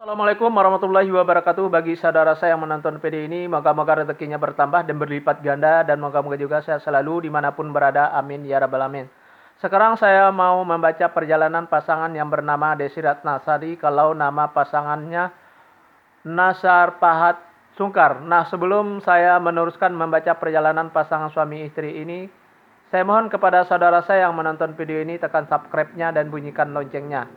Assalamualaikum warahmatullahi wabarakatuh. Bagi saudara saya yang menonton video ini, moga-moga rezekinya bertambah dan berlipat ganda, dan moga-moga juga sehat selalu dimanapun berada. Amin ya rabbal alamin. Sekarang saya mau membaca perjalanan pasangan yang bernama Desi Ratnasari, kalau nama pasangannya Nasar Pahat Sungkar. Nah, sebelum saya meneruskan membaca perjalanan pasangan suami istri ini, saya mohon kepada saudara saya yang menonton video ini tekan subscribe-nya dan bunyikan loncengnya.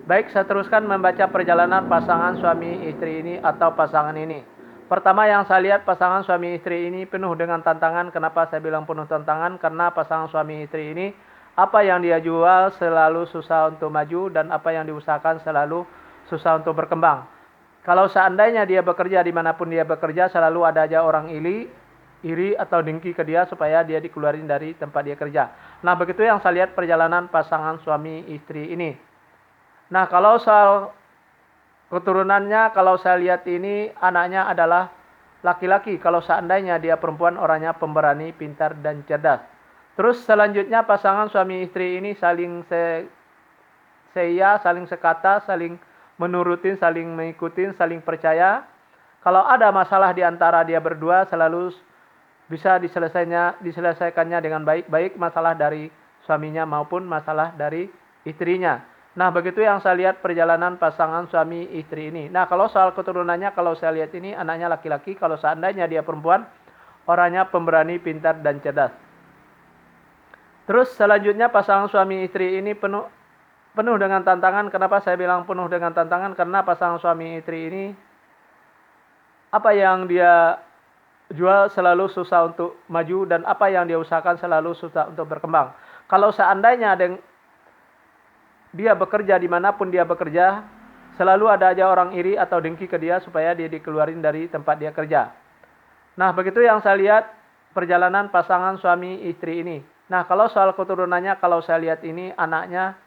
Baik, saya teruskan membaca perjalanan pasangan suami istri ini atau pasangan ini. Pertama yang saya lihat, pasangan suami istri ini penuh dengan tantangan. Kenapa saya bilang penuh tantangan? Karena pasangan suami istri ini, apa yang dia jual selalu susah untuk maju, dan apa yang diusahakan selalu susah untuk berkembang. Kalau seandainya dia bekerja dimanapun dia bekerja, selalu ada aja orang iri atau dengki ke dia supaya dia dikeluarin dari tempat dia kerja. Nah, begitu yang saya lihat perjalanan pasangan suami istri ini. Nah, kalau soal keturunannya, kalau saya lihat ini anaknya adalah laki-laki. Kalau seandainya dia perempuan, orangnya pemberani, pintar, dan cerdas. Terus selanjutnya pasangan suami istri ini saling saling sekata, saling menurutin, saling mengikutin, saling percaya. Kalau ada masalah di antara dia berdua, selalu bisa diselesaikannya dengan baik-baik, masalah dari suaminya maupun masalah dari istrinya. Nah, begitu yang saya lihat perjalanan pasangan suami istri ini. Nah, kalau soal keturunannya, kalau saya lihat ini anaknya laki-laki. Kalau seandainya dia perempuan, orangnya pemberani, pintar, dan cerdas. Terus selanjutnya pasangan suami istri ini penuh dengan tantangan. Kenapa saya bilang penuh dengan tantangan? Karena pasangan suami istri ini, apa yang dia jual selalu susah untuk maju, dan apa yang dia usahakan selalu susah untuk berkembang. Kalau seandainya dia bekerja dimanapun dia bekerja, selalu ada aja orang iri atau dengki ke dia supaya dia dikeluarin dari tempat dia kerja. Nah, begitu yang saya lihat perjalanan pasangan suami istri ini. Nah, kalau soal keturunannya, kalau saya lihat ini anaknya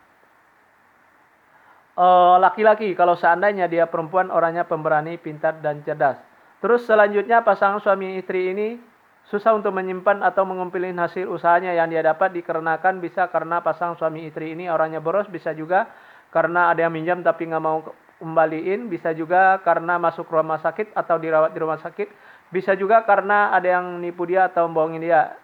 laki-laki. Kalau seandainya dia perempuan, orangnya pemberani, pintar, dan cerdas. Terus selanjutnya pasangan suami istri ini susah untuk menyimpan atau mengumpulin hasil usahanya yang dia dapat, dikarenakan bisa karena pasangan suami istri ini orangnya boros, bisa juga karena ada yang minjam tapi nggak mau kembaliin, bisa juga karena masuk rumah sakit atau dirawat di rumah sakit, bisa juga karena ada yang nipu dia atau membohongin dia.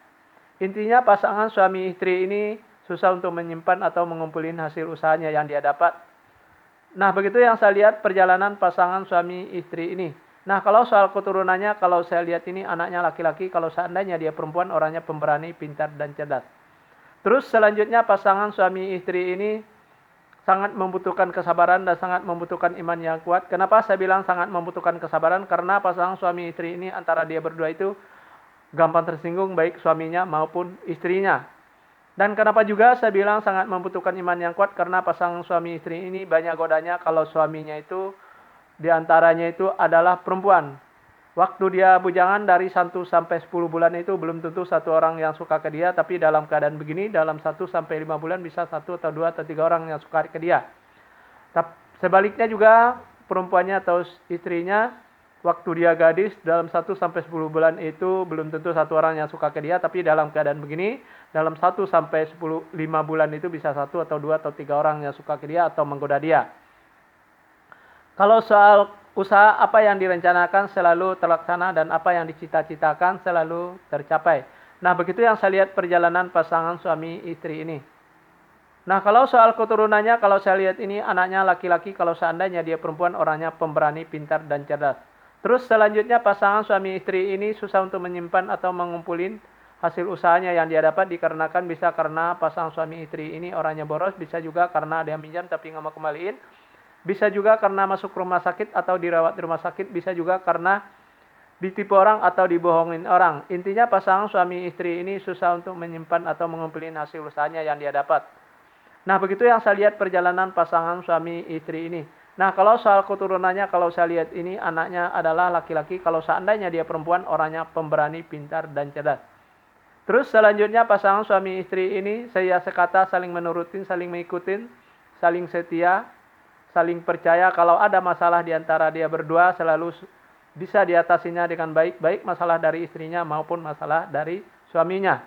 Intinya pasangan suami istri ini susah untuk menyimpan atau mengumpulin hasil usahanya yang dia dapat. Nah, begitu yang saya lihat perjalanan pasangan suami istri ini. Nah, kalau soal keturunannya, kalau saya lihat ini anaknya laki-laki. Kalau seandainya dia perempuan, orangnya pemberani, pintar, dan cerdas. Terus selanjutnya pasangan suami istri ini sangat membutuhkan kesabaran dan sangat membutuhkan iman yang kuat. Kenapa saya bilang sangat membutuhkan kesabaran? Karena pasangan suami istri ini antara dia berdua itu gampang tersinggung, baik suaminya maupun istrinya. Dan kenapa juga saya bilang sangat membutuhkan iman yang kuat? Karena pasangan suami istri ini banyak godanya kalau suaminya itu di antaranya itu adalah perempuan. Waktu dia bujangan dari 1 sampai 10 bulan itu belum tentu satu orang yang suka ke dia, tapi dalam keadaan begini dalam 1 sampai 5 bulan bisa 1 atau 2 atau 3 orang yang suka ke dia. Sebaliknya juga perempuannya atau istrinya waktu dia gadis dalam 1 sampai 10 bulan itu belum tentu satu orang yang suka ke dia, tapi dalam keadaan begini dalam 1 sampai 5 bulan itu bisa 1 atau 2 atau 3 orang yang suka ke dia atau menggoda dia. Kalau soal usaha, apa yang direncanakan selalu terlaksana, dan apa yang dicita-citakan selalu tercapai. Nah, begitu yang saya lihat perjalanan pasangan suami istri ini. Nah, kalau soal keturunannya, kalau saya lihat ini anaknya laki-laki. Kalau seandainya dia perempuan, orangnya pemberani, pintar, dan cerdas. Terus selanjutnya pasangan suami istri ini susah untuk menyimpan atau mengumpulin hasil usahanya yang dia dapat, dikarenakan bisa karena pasangan suami istri ini orangnya boros, bisa juga karena ada yang minjam tapi nggak mau kembaliin. Bisa juga karena masuk rumah sakit atau dirawat di rumah sakit. Bisa juga karena ditipu orang atau dibohongin orang. Intinya pasangan suami istri ini susah untuk menyimpan atau mengumpulin hasil usahanya yang dia dapat. Nah, begitu yang saya lihat perjalanan pasangan suami istri ini. Nah, kalau soal keturunannya, kalau saya lihat ini anaknya adalah laki-laki. Kalau seandainya dia perempuan, orangnya pemberani, pintar, dan cerdas. Terus selanjutnya pasangan suami istri ini saya sekata, saling menurutin, saling mengikutin, saling setia, saling percaya. Kalau ada masalah di antara dia berdua selalu bisa diatasinya dengan baik, baik masalah dari istrinya maupun masalah dari suaminya.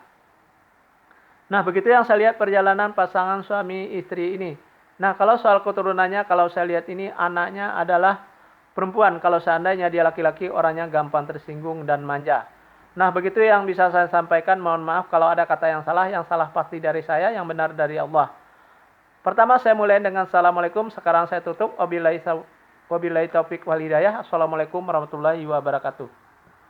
Nah, begitu yang saya lihat perjalanan pasangan suami istri ini. Nah, kalau soal keturunannya, kalau saya lihat ini anaknya adalah perempuan. Kalau seandainya dia laki-laki, orangnya gampang tersinggung dan manja. Nah, begitu yang bisa saya sampaikan. Mohon maaf kalau ada kata yang salah. Yang salah pasti dari saya, yang benar dari Allah. Pertama saya mulai dengan Assalamualaikum. Sekarang saya tutup. Wabillahi taufiq wal hidayah. Assalamualaikum warahmatullahi wabarakatuh.